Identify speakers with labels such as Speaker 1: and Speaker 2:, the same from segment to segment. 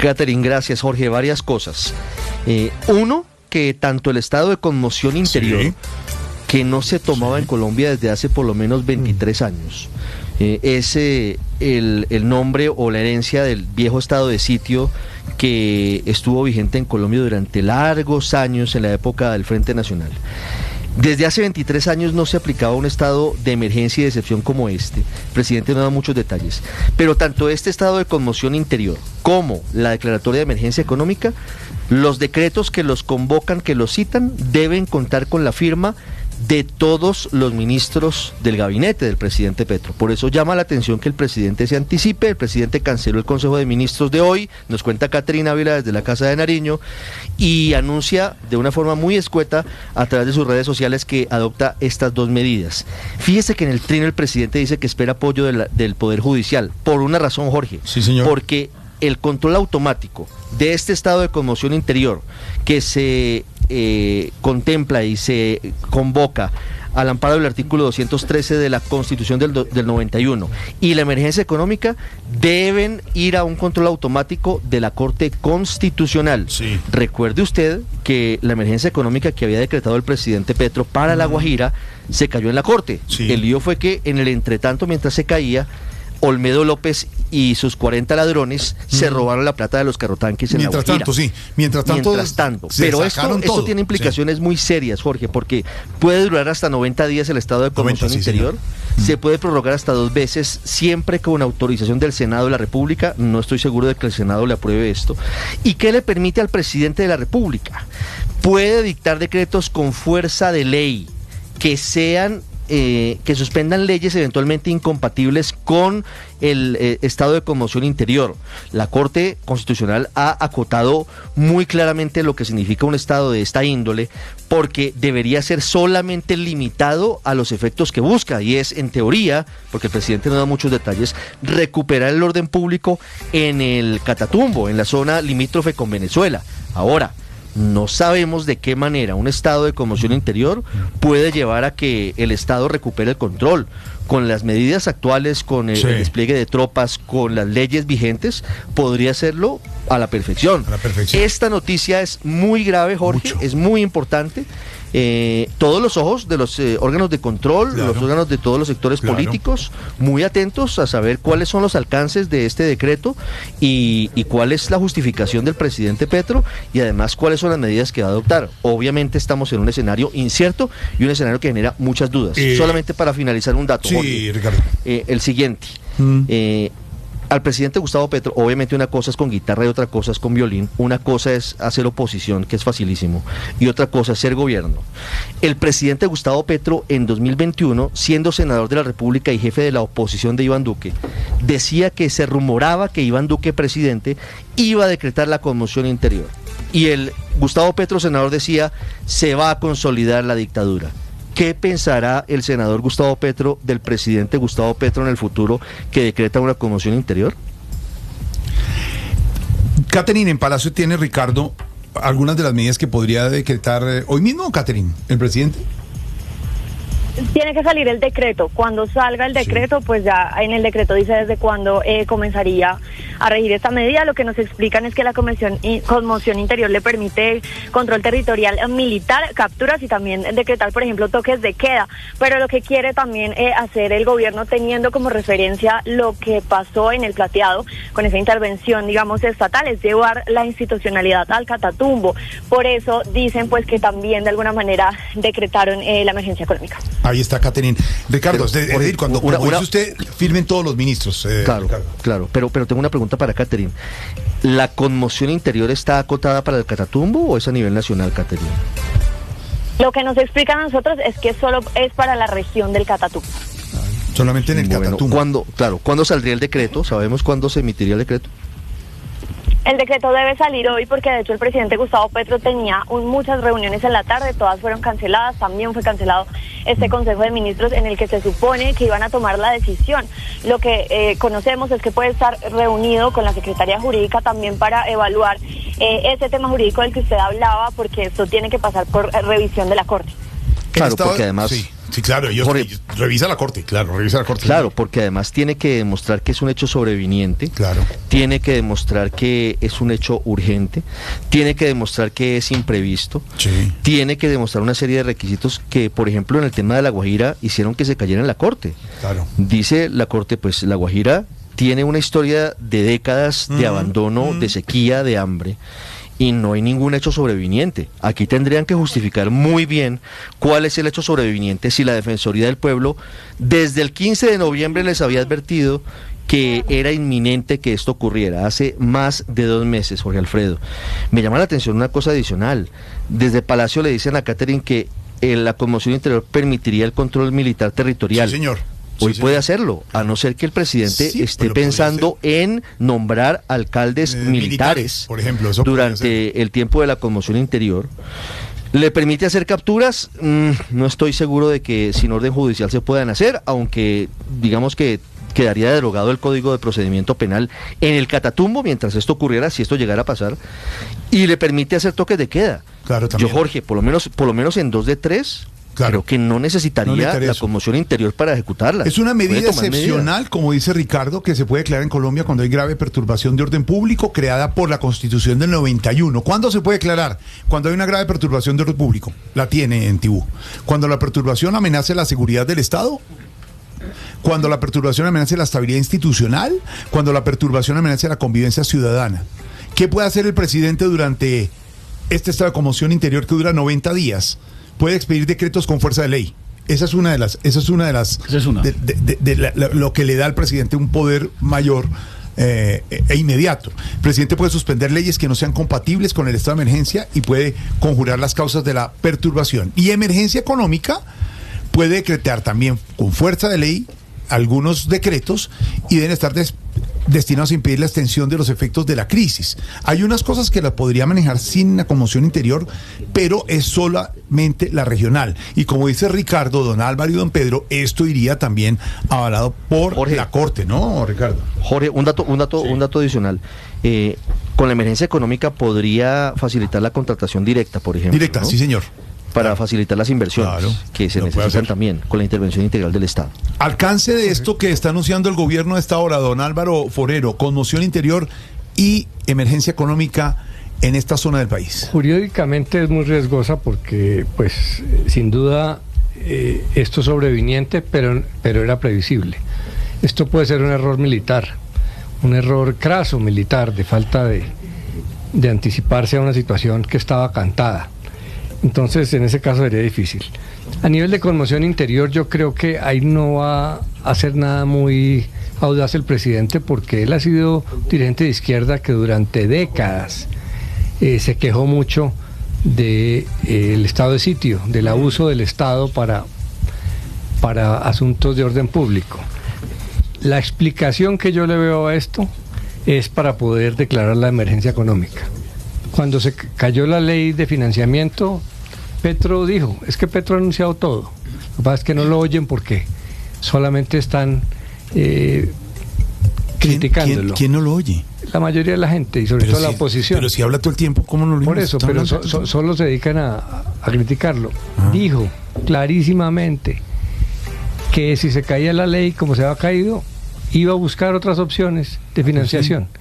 Speaker 1: Catherine, gracias, Jorge. Varias cosas. Uno, que tanto el estado de conmoción interior, sí, que no se tomaba en Colombia desde hace por lo menos 23 años, es el nombre o la herencia del viejo estado de sitio que estuvo vigente en Colombia durante largos años en la época del Frente Nacional. Desde hace 23 años no se aplicaba un estado de emergencia y de excepción como este. El presidente no da muchos detalles, pero tanto este estado de conmoción interior como la declaratoria de emergencia económica, los decretos que los convocan, que los citan, deben contar con la firma de todos los ministros del gabinete del presidente Petro. Por eso llama la atención que el presidente se anticipe. El presidente canceló el Consejo de Ministros de hoy, nos cuenta Catherine Ávila desde la Casa de Nariño, y anuncia de una forma muy escueta a través de sus redes sociales que adopta estas dos medidas. Fíjese que en el trino el presidente dice que espera apoyo del Poder Judicial, por una razón, Jorge.
Speaker 2: Sí, señor.
Speaker 1: Porque el control automático de este estado de conmoción interior que se contempla y se convoca al amparo del artículo 213 de la Constitución del 91 y la emergencia económica deben ir a un control automático de la Corte Constitucional.
Speaker 2: Sí.
Speaker 1: Recuerde usted que la emergencia económica que había decretado el presidente Petro para La Guajira se cayó en la Corte.
Speaker 2: Sí.
Speaker 1: El lío fue que en el entretanto, mientras se caía, Olmedo López y sus 40 ladrones se robaron la plata de los carrotanques en La Guajira.
Speaker 2: Mientras tanto.
Speaker 1: Pero esto tiene implicaciones muy serias, Jorge, porque puede durar hasta 90 días el estado de conmoción interior. Se puede prorrogar hasta 2 veces, siempre con autorización del Senado de la República. No estoy seguro de que el Senado le apruebe esto. ¿Y qué le permite al presidente de la República? Puede dictar decretos con fuerza de ley que sean que suspendan leyes eventualmente incompatibles con el estado de conmoción interior. La Corte Constitucional ha acotado muy claramente lo que significa un estado de esta índole, porque debería ser solamente limitado a los efectos que busca, y es, en teoría, porque el presidente no da muchos detalles, recuperar el orden público en el Catatumbo, en la zona limítrofe con Venezuela. Ahora, no sabemos de qué manera un estado de conmoción interior puede llevar a que el Estado recupere el control. Con las medidas actuales, con el despliegue de tropas, con las leyes vigentes, podría hacerlo a la perfección. Esta noticia es muy grave, Jorge, es muy importante. Todos los ojos de los órganos de control, los órganos de todos los sectores políticos, muy atentos a saber cuáles son los alcances de este decreto y cuál es la justificación del presidente Petro, y además cuáles son las medidas que va a adoptar. Obviamente estamos en un escenario incierto y un escenario que genera muchas dudas. Solamente para finalizar un dato, Jorge,
Speaker 2: Ricardo.
Speaker 1: El siguiente. Al presidente Gustavo Petro, obviamente una cosa es con guitarra y otra cosa es con violín. Una cosa es hacer oposición, que es facilísimo, y otra cosa es ser gobierno. El presidente Gustavo Petro, en 2021, siendo senador de la República y jefe de la oposición de Iván Duque, decía que se rumoraba que Iván Duque, presidente, iba a decretar la conmoción interior. Y el Gustavo Petro, senador, decía, se va a consolidar la dictadura. ¿Qué pensará el senador Gustavo Petro del presidente Gustavo Petro en el futuro que decreta una conmoción interior?
Speaker 2: Catherine, en Palacio tiene, Ricardo, algunas de las medidas que podría decretar hoy mismo, Catherine, el presidente.
Speaker 3: Tiene que salir el decreto. Cuando salga el decreto, pues ya en el decreto dice desde cuándo comenzaría a regir esta medida. Lo que nos explican es que la conmoción interior le permite control territorial militar, capturas y también decretar, por ejemplo, toques de queda. Pero lo que quiere también hacer el gobierno, teniendo como referencia lo que pasó en el Plateado con esa intervención, digamos, estatal, es llevar la institucionalidad al Catatumbo. Por eso dicen pues que también de alguna manera decretaron la emergencia económica.
Speaker 2: Ahí está, Catherine. Ricardo, cuando dice usted, firmen todos los ministros.
Speaker 1: Claro, pero tengo una pregunta para Catherine. ¿La conmoción interior está acotada para el Catatumbo o es a nivel nacional, Catherine?
Speaker 3: Lo que nos explican a nosotros es que solo es para la región del Catatumbo.
Speaker 2: Solamente en el Catatumbo.
Speaker 1: ¿Cuándo saldría el decreto? ¿Sabemos cuándo se emitiría el decreto?
Speaker 3: El decreto debe salir hoy porque de hecho el presidente Gustavo Petro tenía muchas reuniones en la tarde, todas fueron canceladas, también fue cancelado este Consejo de Ministros en el que se supone que iban a tomar la decisión. Lo que conocemos es que puede estar reunido con la Secretaría Jurídica también para evaluar ese tema jurídico del que usted hablaba, porque esto tiene que pasar por revisión de la Corte.
Speaker 1: Claro, porque además...
Speaker 2: Sí, claro, ellos revisa la Corte.
Speaker 1: Claro, porque además tiene que demostrar que es un hecho sobreviniente, tiene que demostrar que es un hecho urgente, tiene que demostrar que es imprevisto, tiene que demostrar una serie de requisitos que, por ejemplo, en el tema de La Guajira hicieron que se cayera en la Corte. Dice la Corte, pues La Guajira tiene una historia de décadas de abandono, de sequía, de hambre, y no hay ningún hecho sobreviniente. Aquí tendrían que justificar muy bien cuál es el hecho sobreviniente, si la Defensoría del Pueblo desde el 15 de noviembre les había advertido que era inminente que esto ocurriera, hace más de 2 meses, Jorge Alfredo. Me llama la atención una cosa adicional. Desde Palacio le dicen a Catherine que la conmoción interior permitiría el control militar territorial.
Speaker 2: Sí, señor.
Speaker 1: Hoy puede hacerlo, a no ser que el presidente esté pensando en nombrar alcaldes militares,
Speaker 2: por ejemplo,
Speaker 1: durante el tiempo de la conmoción interior. ¿Le permite hacer capturas? No estoy seguro de que sin orden judicial se puedan hacer, aunque digamos que quedaría derogado el Código de Procedimiento Penal en el Catatumbo mientras esto ocurriera, si esto llegara a pasar, y le permite hacer toques de queda.
Speaker 2: Claro, también.
Speaker 1: Yo, Jorge, por lo menos en 2 de 3... Creo que no necesitaría la conmoción interior para ejecutarla.
Speaker 2: Es una medida excepcional, como dice Ricardo, que se puede declarar en Colombia cuando hay grave perturbación de orden público creada por la Constitución del 91. ¿Cuándo se puede declarar? Cuando hay una grave perturbación de orden público. La tiene en Tibú. Cuando la perturbación amenace la seguridad del Estado. Cuando la perturbación amenace la estabilidad institucional. Cuando la perturbación amenace la convivencia ciudadana. ¿Qué puede hacer el presidente durante este estado de conmoción interior que dura 90 días? Puede expedir decretos con fuerza de ley. Esa es una de las lo que le da al presidente un poder mayor e inmediato. El presidente puede suspender leyes que no sean compatibles con el estado de emergencia y puede conjurar las causas de la perturbación. Y emergencia económica puede decretar también con fuerza de ley algunos decretos y deben estar destinados a impedir la extensión de los efectos de la crisis. Hay unas cosas que las podría manejar sin la conmoción interior, pero es solamente la regional. Y como dice Ricardo, don Álvaro y don Pedro, esto iría también avalado por la Corte, ¿no, Ricardo?
Speaker 1: Jorge, un dato adicional. Con la emergencia económica podría facilitar la contratación directa, por ejemplo.
Speaker 2: Directa, ¿no? Sí, señor.
Speaker 1: Para facilitar las inversiones que se necesitan también con la intervención integral del Estado.
Speaker 2: Alcance de esto que está anunciando el gobierno a esta hora, don Álvaro Forero, conmoción interior y emergencia económica en esta zona del país.
Speaker 4: Jurídicamente es muy riesgosa porque, pues, sin duda, esto es sobreviniente, pero era previsible. Esto puede ser un error militar, un error craso militar de falta de anticiparse a una situación que estaba cantada. Entonces, en ese caso sería difícil. A nivel de conmoción interior, yo creo que ahí no va a hacer nada muy audaz el presidente, porque él ha sido dirigente de izquierda que durante décadas se quejó mucho del estado de sitio, del abuso del Estado para asuntos de orden público. La explicación que yo le veo a esto es para poder declarar la emergencia económica. Cuando se cayó la ley de financiamiento, Petro dijo, es que Petro ha anunciado todo. Lo que pasa es que no lo oyen porque solamente están criticándolo.
Speaker 2: ¿Quién no lo oye?
Speaker 4: La mayoría de la gente y sobre todo la oposición.
Speaker 2: Pero si habla todo el tiempo, ¿cómo no lo oye?
Speaker 4: Por eso, pero solo se dedican a criticarlo. Dijo clarísimamente que si se caía la ley como se había caído, iba a buscar otras opciones de financiación. Sí.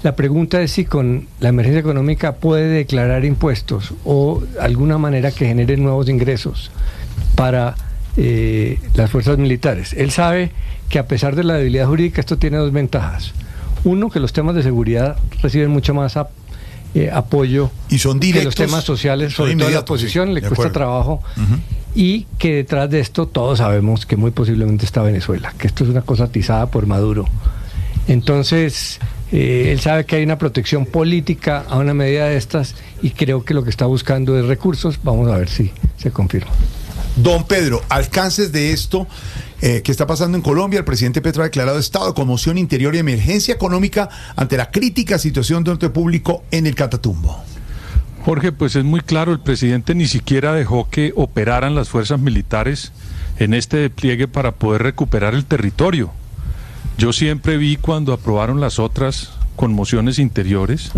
Speaker 4: La pregunta es si con la emergencia económica puede declarar impuestos o alguna manera que genere nuevos ingresos para las fuerzas militares. Él sabe que a pesar de la debilidad jurídica esto tiene 2 ventajas. Uno, que los temas de seguridad reciben mucho más apoyo
Speaker 2: y son directos,
Speaker 4: que los temas sociales, sobre todo la oposición, le cuesta trabajo. Y que detrás de esto todos sabemos que muy posiblemente está Venezuela, que esto es una cosa atizada por Maduro. Entonces, él sabe que hay una protección política a una medida de estas y creo que lo que está buscando es recursos. Vamos a ver si se confirma.
Speaker 2: Don Pedro, alcances de esto que está pasando en Colombia. El presidente Petro ha declarado estado de conmoción interior y emergencia económica ante la crítica situación de orden público en el Catatumbo.
Speaker 5: Jorge, pues es muy claro, el presidente ni siquiera dejó que operaran las fuerzas militares en este despliegue para poder recuperar el territorio. Yo siempre vi cuando aprobaron las otras conmociones interiores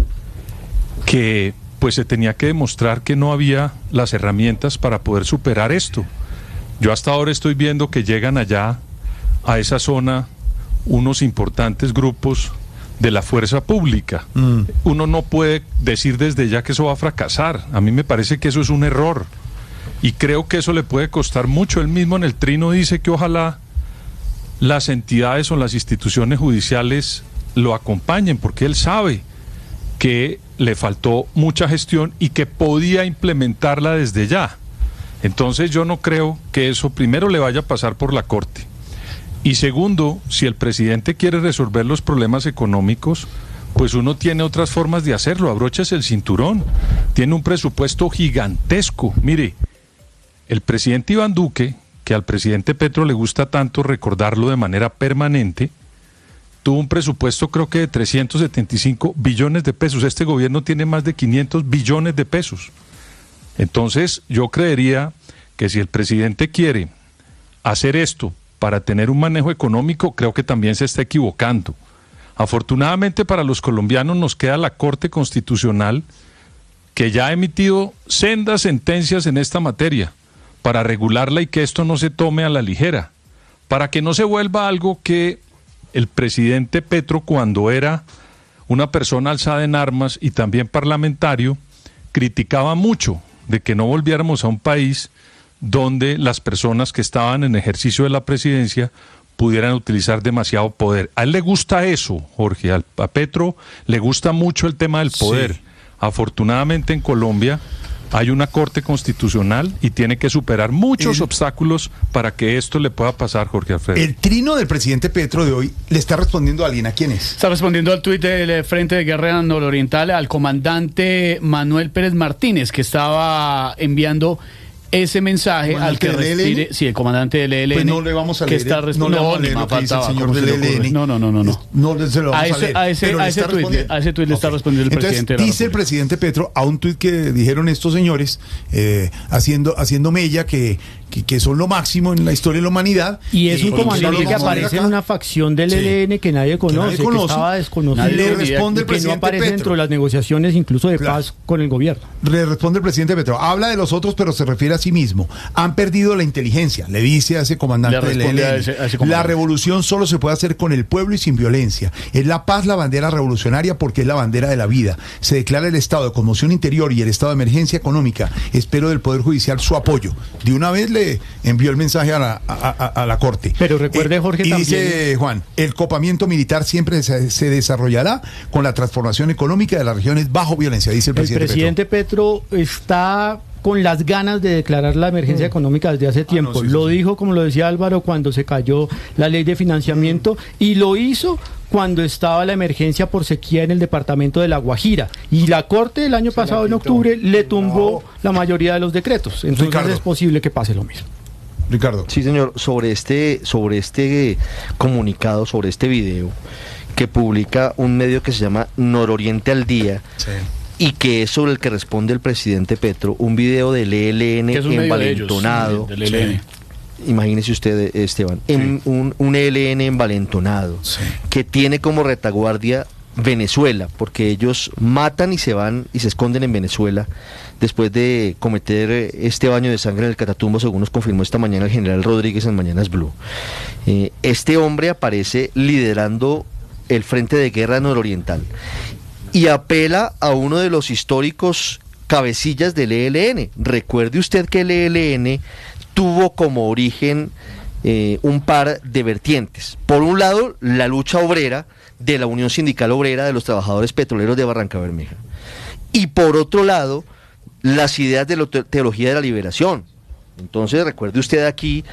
Speaker 5: que pues se tenía que demostrar que no había las herramientas para poder superar esto. Yo hasta ahora estoy viendo que llegan allá, a esa zona, unos importantes grupos de la fuerza pública. Uno no puede decir desde ya que eso va a fracasar. A mí me parece que eso es un error. Y creo que eso le puede costar mucho. Él mismo en el trino dice que ojalá las entidades o las instituciones judiciales lo acompañen, porque él sabe que le faltó mucha gestión y que podía implementarla desde ya. Entonces yo no creo que eso primero le vaya a pasar por la Corte. Y segundo, si el presidente quiere resolver los problemas económicos, pues uno tiene otras formas de hacerlo. Abróchese el cinturón. Tiene un presupuesto gigantesco. Mire, el presidente Iván Duque, que al presidente Petro le gusta tanto recordarlo de manera permanente, tuvo un presupuesto creo que de 375 billones de pesos. Este gobierno tiene más de 500 billones de pesos. Entonces yo creería que si el presidente quiere hacer esto para tener un manejo económico, creo que también se está equivocando. Afortunadamente para los colombianos nos queda la Corte Constitucional, que ya ha emitido sendas sentencias en esta materia para regularla y que esto no se tome a la ligera, para que no se vuelva algo que el presidente Petro, cuando era una persona alzada en armas y también parlamentario, criticaba mucho, de que no volviéramos a un país donde las personas que estaban en ejercicio de la presidencia pudieran utilizar demasiado poder. A él le gusta eso, Jorge, a Petro le gusta mucho el tema del poder. Sí. Afortunadamente en Colombia hay una Corte Constitucional y tiene que superar muchos obstáculos para que esto le pueda pasar, Jorge Alfredo.
Speaker 2: El trino del presidente Petro de hoy le está respondiendo a alguien. ¿A quién es?
Speaker 6: Está respondiendo al tuit del Frente de Guerra Nororiental al comandante Manuel Pérez Martínez, que estaba enviando ese mensaje al que respire. Sí, el comandante del ELN.
Speaker 2: Pues no le vamos a leer.
Speaker 6: Que está respondiendo.
Speaker 2: No,
Speaker 6: no,
Speaker 2: el señor del ELN.
Speaker 6: No.
Speaker 2: No se lo vamos a leer.
Speaker 6: A ese tuit le está respondiendo el presidente de la
Speaker 2: dice el presidente Petro a un tuit que dijeron estos señores, haciendo mella que son lo máximo en la historia de la humanidad.
Speaker 7: Y es un comandante que aparece en una facción del ELN que nadie conoce, que estaba desconocido,
Speaker 2: le responde el presidente
Speaker 7: que no aparece
Speaker 2: Petro
Speaker 7: dentro de las negociaciones incluso de paz con el gobierno.
Speaker 2: Le responde el presidente Petro. Habla de los otros, pero se refiere a sí mismo. Han perdido la inteligencia, le dice a ese comandante del ELN. La revolución solo se puede hacer con el pueblo y sin violencia. Es la paz la bandera revolucionaria porque es la bandera de la vida. Se declara el estado de conmoción interior y el estado de emergencia económica. Espero del Poder Judicial su apoyo. De una vez le envió el mensaje a la Corte.
Speaker 7: Pero recuerde, Jorge,
Speaker 2: y
Speaker 7: también
Speaker 2: dice Juan, el copamiento militar siempre se desarrollará con la transformación económica de las regiones bajo violencia, dice el presidente
Speaker 7: Petro está con las ganas de declarar la emergencia económica desde hace tiempo. Lo dijo, como lo decía Álvaro, cuando se cayó la ley de financiamiento, y lo hizo cuando estaba la emergencia por sequía en el departamento de La Guajira. Y la Corte el año pasado, en octubre, le tumbó la mayoría de los decretos. Entonces Ricardo, es posible que pase lo mismo.
Speaker 2: Ricardo.
Speaker 1: Sí, señor, sobre este comunicado, sobre este video que publica un medio que se llama Nororiente al Día, y que es sobre el que responde el presidente Petro, un video del ELN envalentonado.
Speaker 6: Del ELN.
Speaker 1: Imagínese usted, Esteban, un ELN envalentonado, que tiene como retaguardia Venezuela, porque ellos matan y se van y se esconden en Venezuela después de cometer este baño de sangre en el Catatumbo, según nos confirmó esta mañana el general Rodríguez en Mañanas Blue. Este hombre aparece liderando el Frente de Guerra Nororiental y apela a uno de los históricos cabecillas del ELN. Recuerde usted que el ELN tuvo como origen un par de vertientes. Por un lado, la lucha obrera de la Unión Sindical Obrera de los Trabajadores Petroleros de Barranca Bermeja. Y por otro lado, las ideas de la teología de la liberación. Entonces, recuerde usted aquí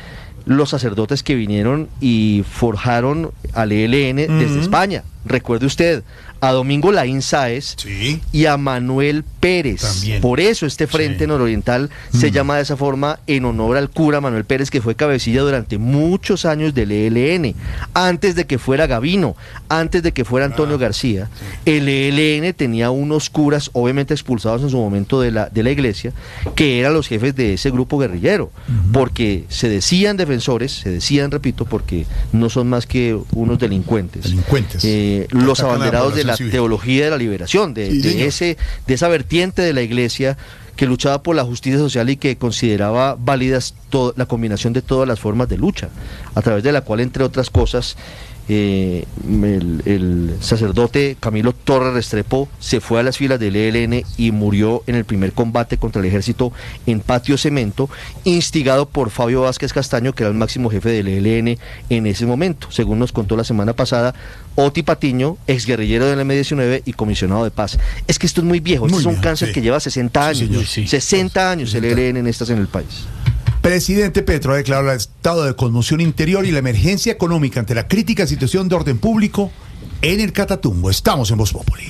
Speaker 1: los sacerdotes que vinieron y forjaron al ELN desde España. Recuerde usted a Domingo Laín Sáez y a Manuel Pérez. También. Por eso este Frente Nororiental se llama de esa forma en honor al cura Manuel Pérez, que fue cabecilla durante muchos años del ELN. Antes de que fuera Gavino, antes de que fuera Antonio García, el ELN tenía unos curas, obviamente expulsados en su momento de la iglesia, que eran los jefes de ese grupo guerrillero, porque se decían defensores, repito, porque no son más que unos delincuentes. Los abanderados de la teología de la liberación, de esa vertiente de la Iglesia que luchaba por la justicia social y que consideraba válidas la combinación de todas las formas de lucha, a través de la cual, entre otras cosas, el sacerdote Camilo Torres Restrepo se fue a las filas del ELN y murió en el primer combate contra el ejército en Patio Cemento, instigado por Fabio Vázquez Castaño, que era el máximo jefe del ELN en ese momento. Según nos contó la semana pasada Oti Patiño, exguerrillero del M-19 y comisionado de paz. Es que esto es muy viejo, esto es un cáncer que lleva 60 años, 60 años el ELN en el país.
Speaker 2: Presidente Petro ha declarado el estado de conmoción interior y la emergencia económica ante la crítica situación de orden público en el Catatumbo. Estamos en Voz Populi.